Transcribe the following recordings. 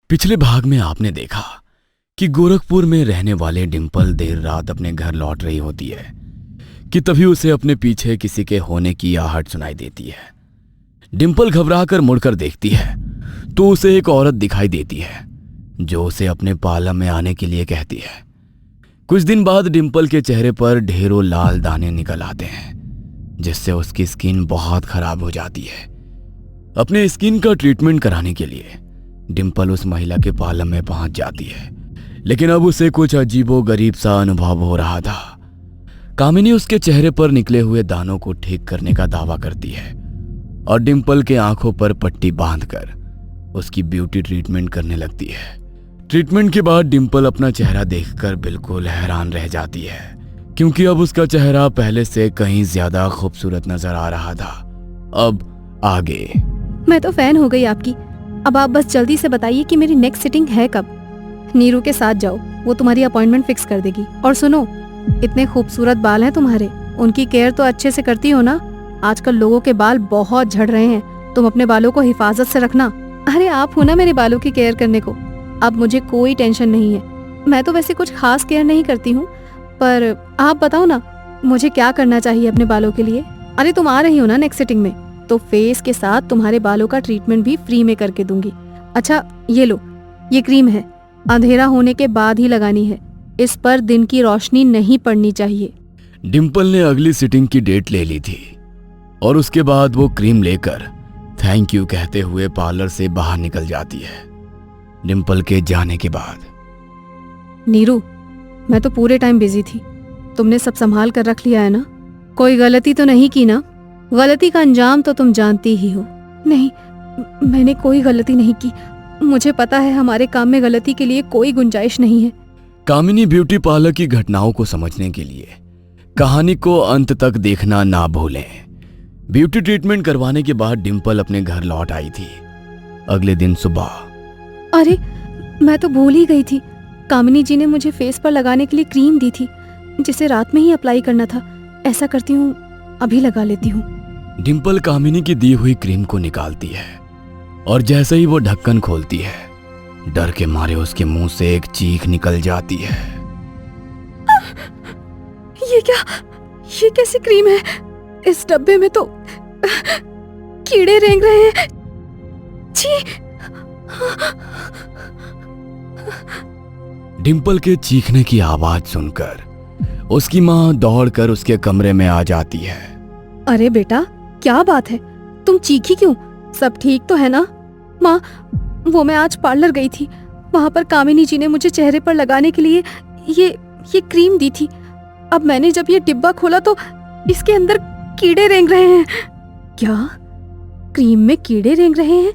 पिछले भाग में आपने देखा कि गोरखपुर में रहने वाले डिंपल देर रात अपने घर लौट रही होती है कि तभी उसे अपने पीछे किसी के होने की आहट सुनाई देती है। डिंपल घबराकर मुड़कर देखती है तो उसे एक औरत दिखाई देती है जो उसे अपने पार्लर में आने के लिए कहती है। कुछ दिन बाद डिंपल के चेहरे पर ढेरों लाल दाने निकल आते हैं जिससे उसकी स्किन बहुत खराब हो जाती है। अपने स्किन का ट्रीटमेंट कराने के लिए डिंपल उस महिला के पार्लर में पहुंच जाती है, लेकिन अब उसे कुछ अजीबोगरीब सा अनुभव हो रहा था। कामिनी उसके चेहरे पर निकले हुए दानों को ठीक करने का दावा करती है और डिंपल के आंखों पर पट्टी बांधकर उसकी ब्यूटी ट्रीटमेंट करने लगती है। ट्रीटमेंट के बाद डिंपल अपना चेहरा देखकर बिल्कुल हैरान रह जाती है क्योंकि अब उसका चेहरा पहले से कहीं ज्यादा खूबसूरत नजर आ रहा था। अब आगे। मैं तो फैन हो गई आपकी। अब आप बस जल्दी से बताइए कि मेरी नेक्स्ट सिटिंग है कब। नीरू के साथ जाओ, वो तुम्हारी अपॉइंटमेंट फिक्स कर देगी। और सुनो, इतने खूबसूरत बाल हैं तुम्हारे, उनकी केयर तो अच्छे से करती हो ना? आजकल लोगों के बाल बहुत झड़ रहे हैं, तुम अपने बालों को हिफाजत से रखना। अरे आप हो ना मेरे बालों की केयर करने को, अब मुझे कोई टेंशन नहीं है। मैं तो वैसे कुछ खास केयर नहीं करती हूँ, पर आप बताओ ना मुझे क्या करना चाहिए अपने बालों के लिए। अरे तुम आ रही हो ना नेक्स्ट सिटिंग में, तो फेस के साथ तुम्हारे बालों का ट्रीटमेंट भी फ्री में करके दूंगी। अच्छा ये लो, ये क्रीम है, अंधेरा होने के बाद ही लगानी है, इस पर दिन की रोशनी नहीं पड़नी चाहिए। डिंपल ने अगली सिटिंग की डेट ले ली थी और उसके बाद वो क्रीम लेकर थैंक यू कहते हुए पार्लर से बाहर निकल जाती है। डिंपल के जाने के बाद। नीरू, मैं तो पूरे टाइम बिजी थी, तुमने सब संभाल कर रख लिया है ना? कोई गलती तो नहीं की ना? गलती का अंजाम तो तुम जानती ही हो। नहीं, मैंने कोई गलती नहीं की। मुझे पता है हमारे काम में गलती के लिए कोई गुंजाइश नहीं है। कामिनी ब्यूटी पार्लर की घटनाओं को समझने के लिए कहानी को अंत तक देखना ना भूलें। ब्यूटी ट्रीटमेंट करवाने के बाद डिंपल अपने घर लौट आई थी। अगले दिन सुबह। अरे मैं तो भूल ही गई थी, कामिनी जी ने मुझे फेस पर लगाने के लिए क्रीम दी थी जिसे रात में ही अप्लाई करना था। ऐसा करती हूँ, अभी लगा लेती हूँ। डिंपल कामिनी की दी हुई क्रीम को निकालती है और जैसे ही वो ढक्कन खोलती है, डर के मारे उसके मुंह से एक चीख निकल जाती है। ये क्या? ये कैसी क्रीम है? इस डब्बे में तो कीड़े रेंग रहे हैं। छी! डिंपल के चीखने की आवाज सुनकर उसकी माँ दौड़कर उसके कमरे में आ जाती है। अरे बेटा, क्या बात है, तुम चीखी क्यों? सब ठीक तो है ना? माँ, वो मैं आज पार्लर गई थी, वहाँ पर कामिनी जी ने मुझे चेहरे पर लगाने के लिए ये क्रीम दी थी। अब मैंने जब ये डिब्बा खोला तो इसके अंदर कीड़े रेंग रहे हैं। क्या? क्रीम में कीड़े रेंग रहे हैं?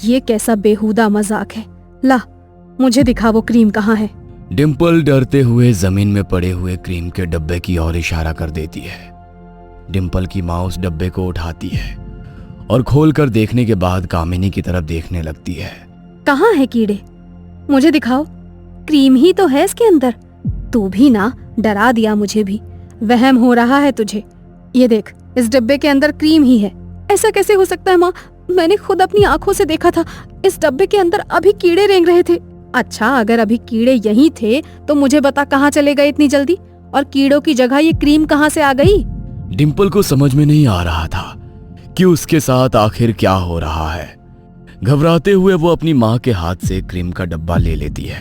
ये कैसा बेहुदा मजाक है? ला, मुझे दिखा वो क्रीम कहाँ है। डिंपल डरते हुए जमीन में पड़े हुए क्रीम के डब्बे की ओर इशारा कर देती है। डिंपल की माँ उस डब्बे को उठाती है और खोलकर देखने के बाद कामिनी की तरफ देखने लगती है। कहाँ है कीड़े? मुझे दिखाओ, क्रीम ही तो है इसके अंदर। तू भी ना डरा दिया मुझे भी, वहम हो रहा है तुझे। ये देख, इस डब्बे के अंदर क्रीम ही है। ऐसा कैसे हो सकता है माँ? मैंने खुद अपनी आंखों से देखा था, इस डब्बे के अंदर अभी कीड़े रेंग रहे थे। अच्छा, अगर अभी कीड़े यहीं थे तो मुझे बता कहाँ चले गए इतनी जल्दी, और कीड़ों की जगह ये क्रीम कहाँ से आ गई? डिंपल को समझ में नहीं आ रहा था कि उसके साथ आखिर क्या हो रहा है। घबराते हुए वो अपनी माँ के हाथ से क्रीम का डब्बा ले लेती है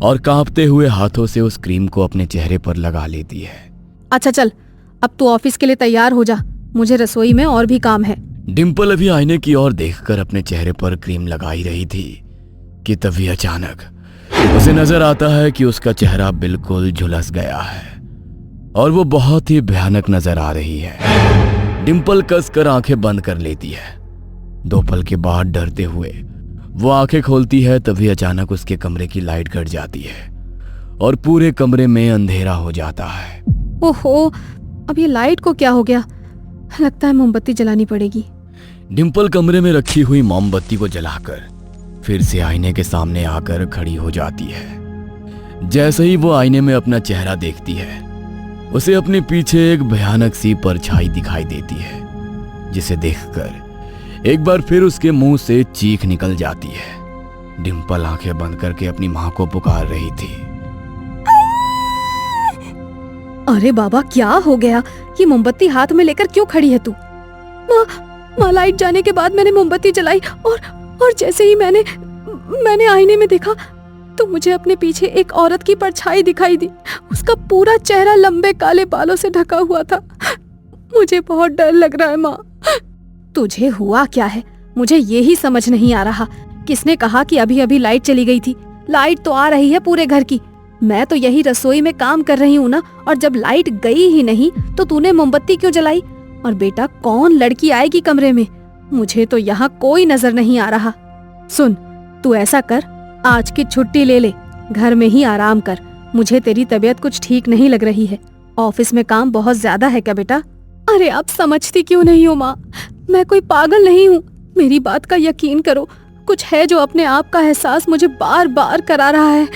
और कांपते हुए हाथों से उस क्रीम को अपने चेहरे पर लगा लेती है। अच्छा चल, अब तू ऑफिस के लिए तैयार हो जा, मुझे रसोई में और भी काम है। डिंपल अभी आईने की ओर देखकर अपने चेहरे पर क्रीम लगा ही रही थी कि तभी अचानक उसे नजर आता है कि उसका चेहरा बिल्कुल झुलस गया है और वो बहुत ही भयानक नजर आ रही है। डिंपल कसकर आंखें बंद कर लेती है। 2 पल के बाद डरते हुए वो आंखें खोलती है, तभी अचानक उसके कमरे की लाइट कट जाती है और पूरे कमरे में अंधेरा हो जाता है। ओहो, अब ये लाइट को क्या हो गया? लगता है मोमबत्ती जलानी पड़ेगी। डिंपल कमरे में रखी हुई मोमबत्ती को जलाकर फिर से आईने के सामने आकर खड़ी हो जाती है। जैसे ही वो आईने में अपना चेहरा देखती है, उसे अपने पीछे एक भयानक सी परछाई दिखाई देती है जिसे देखकर एक बार फिर उसके मुंह से चीख निकल जाती है। डिम्पल आंखें बंद करके अपनी मां को पुकार रही थी। अरे बाबा, क्या हो गया? ये मोमबत्ती हाथ में लेकर क्यों खड़ी है तू? माँ, लाइट जाने के बाद मैंने मोमबत्ती जलाई और जैसे ही मैंने आईने में देखा तो मुझे अपने पीछे एक औरत की परछाई दिखाई दी। उसका पूरा चेहरा लंबे काले बालों से ढका हुआ था। मुझे बहुत डर लग रहा है माँ। तुझे हुआ क्या है? मुझे ये ही समझ नहीं आ रहा। किसने कहा कि अभी अभी लाइट चली गई थी? लाइट तो आ रही है पूरे घर की। मैं तो यही रसोई में काम कर रही हूँ ना, और जब लाइट गई ही नहीं तो तूने मोमबत्ती क्यों जलाई? और बेटा, कौन लड़की आएगी कमरे में? मुझे तो यहाँ कोई नजर नहीं आ रहा। सुन, तू ऐसा कर, आज की छुट्टी ले ले, घर में ही आराम कर। मुझे तेरी तबीयत कुछ ठीक नहीं लग रही है। ऑफिस में काम बहुत ज्यादा है क्या बेटा? अरे आप समझती क्यों नहीं हो माँ? मैं कोई पागल नहीं हूँ। मेरी बात का यकीन करो। कुछ है जो अपने आप का एहसास मुझे बार बार करा रहा है।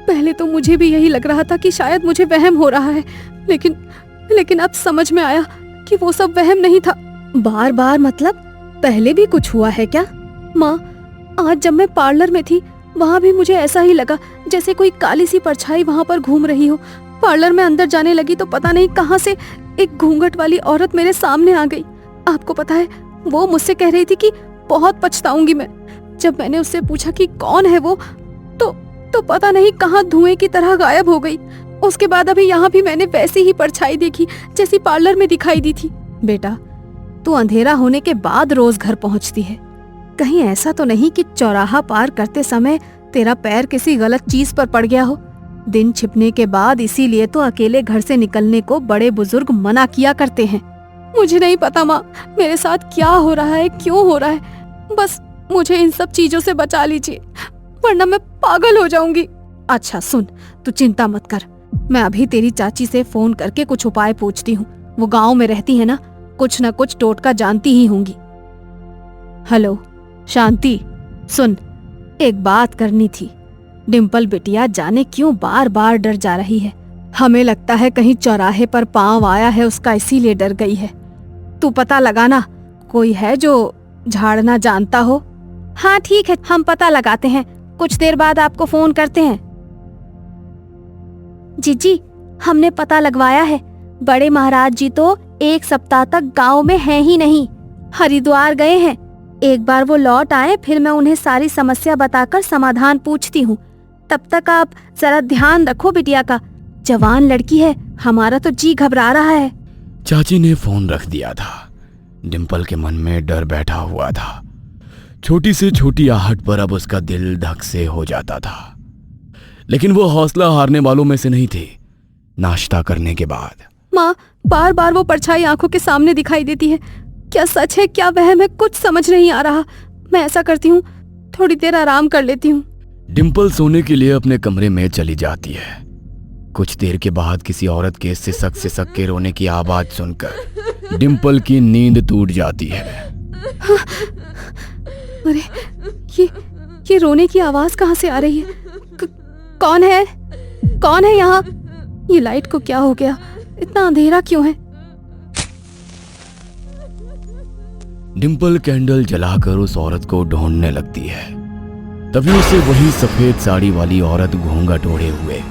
पहले तो मुझे भी यही लग रहा था कि शायद मुझे वहम हो रहा है, लेकिन अब समझ में आया कि वो सब वहम नहीं था। बार बार मतलब? पहले भी कुछ हुआ है क्या? माँ, आज जब मैं पार्लर में थी वहाँ भी मुझे ऐसा ही लगा जैसे कोई काली सी परछाई वहाँ पर घूम रही हो। पार्लर में अंदर जाने लगी तो पता नहीं कहाँ से एक घूंघट वाली औरत मेरे सामने आ गई। आपको पता है, वो मुझसे कह रही थी कि बहुत पछताऊंगी मैं। जब मैंने उससे पूछा कि कौन है वो, तो पता नहीं कहाँ धुएं की तरह गायब हो गई। उसके बाद अभी यहाँ भी मैंने वैसी ही परछाई देखी जैसी पार्लर में दिखाई दी थी। बेटा, तू अंधेरा होने के बाद रोज घर पहुँचती है। कहीं ऐसा तो नहीं कि चौराहा पार करते समय तेरा पैर किसी गलत चीज पर पड़ गया हो? दिन छिपने के बाद इसीलिए तो अकेले घर से निकलने को बड़े बुजुर्ग मना किया करते हैं। मुझे नहीं पता माँ, मेरे साथ क्या हो रहा है, क्यों हो रहा है। बस मुझे इन सब चीजों से बचा लीजिए, वरना मैं पागल हो जाऊंगी। अच्छा सुन, तू चिंता मत कर। मैं अभी तेरी चाची से फोन करके कुछ उपाय पूछती हूँ। वो गांव में रहती है ना, कुछ न कुछ टोटका जानती ही होंगी। हेलो शांति, सुन, एक बात करनी थी। डिम्पल बिटिया जाने क्यों बार बार डर जा रही है। हमें लगता है कहीं चौराहे पर पांव आया है उसका, इसीलिए डर गई है। तू पता लगाना, कोई है जो झाड़ना जानता हो। हाँ ठीक है, हम पता लगाते हैं, कुछ देर बाद आपको फोन करते हैं। जीजी, हमने पता लगवाया है। बड़े महाराज जी तो एक सप्ताह तक गांव में हैं ही नहीं, हरिद्वार गए हैं। एक बार वो लौट आए फिर मैं उन्हें सारी समस्या बताकर समाधान पूछती हूँ। तब तक आप जरा ध्यान रखो बिटिया का। जवान लड़की है, हमारा तो जी घबरा रहा है। चाची ने फोन रख दिया था। डिम्पल के मन में डर बैठा हुआ था। छोटी से छोटी आहट पर अब उसका दिल धक से हो जाता था। लेकिन वो हौसला हारने वालों में से नहीं थी। नाश्ता करने के बाद माँ, बार बार वो परछाई आंखों के सामने दिखाई देती है। क्या सच है क्या वहम है, कुछ समझ नहीं आ रहा। मैं ऐसा करती हूँ, थोड़ी देर आराम कर लेती हूँ। डिम्पल सोने के लिए अपने कमरे में चली जाती है। कुछ देर के बाद किसी औरत के सिसक के रोने की आवाज सुनकर डिम्पल की नींद टूट जाती है। अरे ये रोने की आवाज कहाँ से आ रही है? कौन है? कौन है यहाँ? ये लाइट को क्या हो गया? इतना अंधेरा क्यों है? डिम्पल कैंडल जलाकर उस औरत को ढूंढने लगती है। तभी उसे वही सफेद साड़ी वाली औरत घूंघट ओढ़े हुए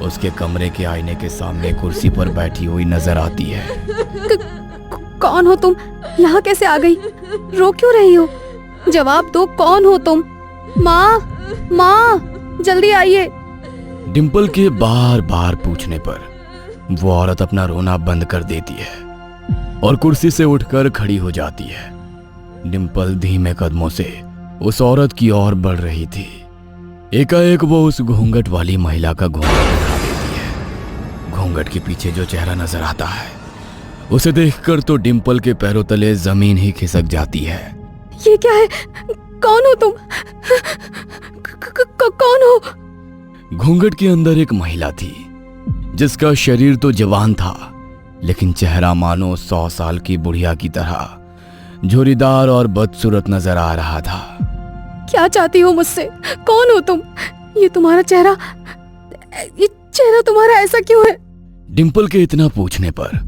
उसके कमरे के आईने के सामने कुर्सी पर बैठी हुई नजर आती है। कौन हो तुम? यहाँ कैसे आ गई? रो क्यों रही हो? जवाब दो, कौन हो तुम? माँ, माँ, जल्दी आइए। डिम्पल के बार बार पूछने पर वो औरत अपना रोना बंद कर देती है और कुर्सी से उठकर खड़ी हो जाती है। डिम्पल धीमे कदमों से उस औरत की ओर बढ़ रही थी। एकाएक वो उस घूंघट वाली महिला का घूंघट उठा देती है। घूंघट के पीछे जो चेहरा नजर आता है उसे देखकर तो डिम्पल के पैरों तले जमीन ही खिसक जाती है। ये क्या है? कौन हो तुम? कौन हो? घूंघट के अंदर एक महिला थी जिसका शरीर तो जवान था, लेकिन चेहरा मानो 100 साल की बुढ़िया की तरह झुर्रीदार और बदसूरत नजर आ रहा था। क्या चाहती हो मुझसे? कौन हो तुम? ये चेहरा तुम्हारा ऐसा क्यों है? डिम्पल के इतना पूछने पर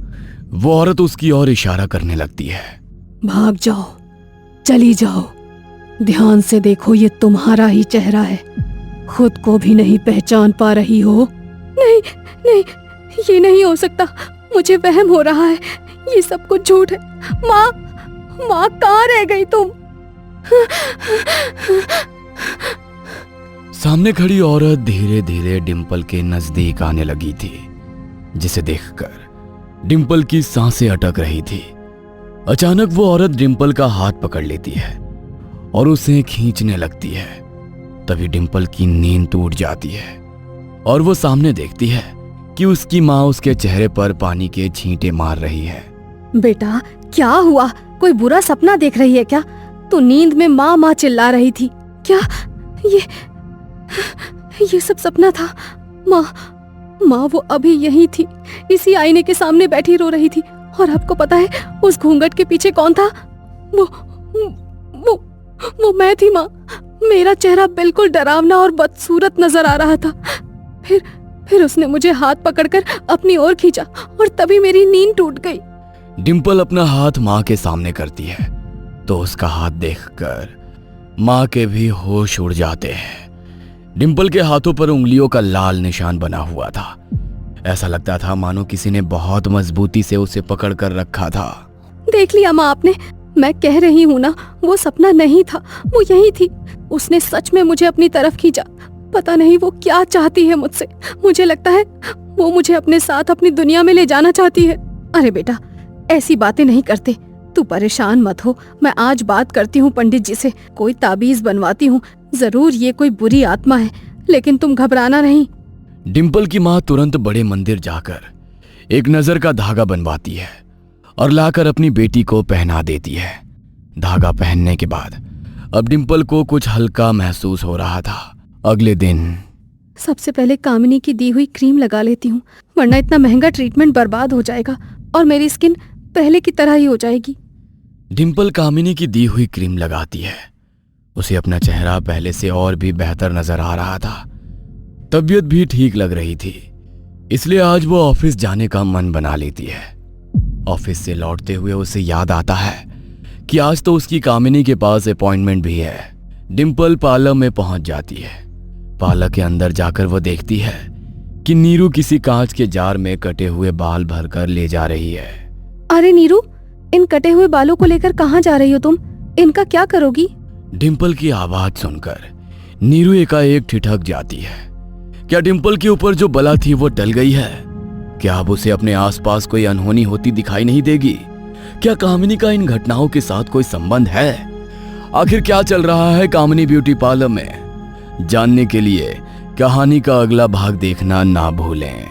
वो औरत उसकी ओर इशारा करने लगती है। भाग जाओ, चली जाओ, ध्यान से देखो, ये तुम्हारा ही चेहरा है। खुद को भी नहीं पहचान पा रही हो? नहीं नहीं, ये नहीं हो सकता, मुझे वहम हो रहा है, ये सब कुछ झूठ है। माँ, माँ कहाँ रह गई तुम? सामने खड़ी औरत धीरे धीरे डिंपल के नजदीक आने लगी थी, जिसे देखकर डिंपल की सांसें अटक रही थी। अचानक वो औरत डिंपल का हाथ पकड़ लेती है और उसे खींचने लगती है। तभी डिंपल की नींद टूट जाती है और वो सामने देखती है कि उसकी माँ उसके चेहरे पर पानी के छींटे मार रही है। बेटा क्या हुआ? कोई बुरा सपना देख रही है क्या? तू नींद में माँ माँ चिल्ला रही थी क्या? ये सब सपना था? माँ वो अभी यही थी, इसी आईने के सामने बैठी रो रही थी। और आपको पता है उस घूंघट के पीछे कौन था? वो मैं थी माँ। मेरा चेहरा बिल्कुल डरावना और बदसूरत नजर आ रहा था। फिर उसने मुझे हाथ पकड़कर अपनी ओर खींचा और तभी मेरी नींद टूट गई। डिंपल अपना हाथ माँ के सामने करती है तो उसका हाथ देखकर माँ के भी होश उड़ जाते हैं। डिंपल के हाथों पर उंगलियों का लाल निशान बना हुआ था। ऐसा लगता था मानो किसी ने बहुत मजबूती से उसे पकड़ कर रखा था। देख लिया माँ आपने, मैं कह रही हूँ ना, वो सपना नहीं था, वो यही थी। उसने सच में मुझे अपनी तरफ खींचा। पता नहीं वो क्या चाहती है मुझसे। मुझे लगता है वो मुझे अपने साथ अपनी दुनिया में ले जाना चाहती है। अरे बेटा, ऐसी बातें नहीं करते, तू परेशान मत हो। मैं आज बात करती हूँ पंडित जी से, कोई ताबीज बनवाती हूँ। जरूर ये कोई बुरी आत्मा है, लेकिन तुम घबराना नहीं। डिंपल की माँ तुरंत बड़े मंदिर जाकर एक नजर का धागा बनवाती है और लाकर अपनी बेटी को पहना देती है। धागा पहनने के बाद अब डिंपल को कुछ हल्का महसूस हो रहा था। अगले दिन सबसे पहले कामिनी की दी हुई क्रीम लगा लेती हूँ, वरना इतना महंगा ट्रीटमेंट बर्बाद हो जाएगा और मेरी स्किन पहले की तरह ही हो जाएगी। डिंपल कामिनी की दी हुई क्रीम लगाती है। उसे अपना चेहरा पहले से और भी बेहतर नजर आ रहा था। तबीयत भी ठीक लग रही थी, इसलिए आज वो ऑफिस जाने का मन बना लेती है। ऑफिस से लौटते हुए उसे याद आता है कि आज तो उसकी कामिनी के पास अपॉइंटमेंट भी है। डिंपल पार्लर में पहुंच जाती है। पार्लर के अंदर जाकर वो देखती है कि नीरू किसी कांच के जार में कटे हुए बाल भरकर ले जा रही है। अरे नीरू, इन कटे हुए बालों को लेकर कहाँ जा रही हो तुम? इनका क्या करोगी? डिंपल की आवाज सुनकर नीरू एकाएक ठिठक जाती है। क्या डिंपल के ऊपर जो बला थी वो टल गई है? क्या अब उसे अपने आसपास कोई अनहोनी होती दिखाई नहीं देगी? क्या कामिनी का इन घटनाओं के साथ कोई संबंध है? आखिर क्या चल रहा है कामिनी ब्यूटी पार्लर में? जानने के लिए कहानी का अगला भाग देखना ना भूलें।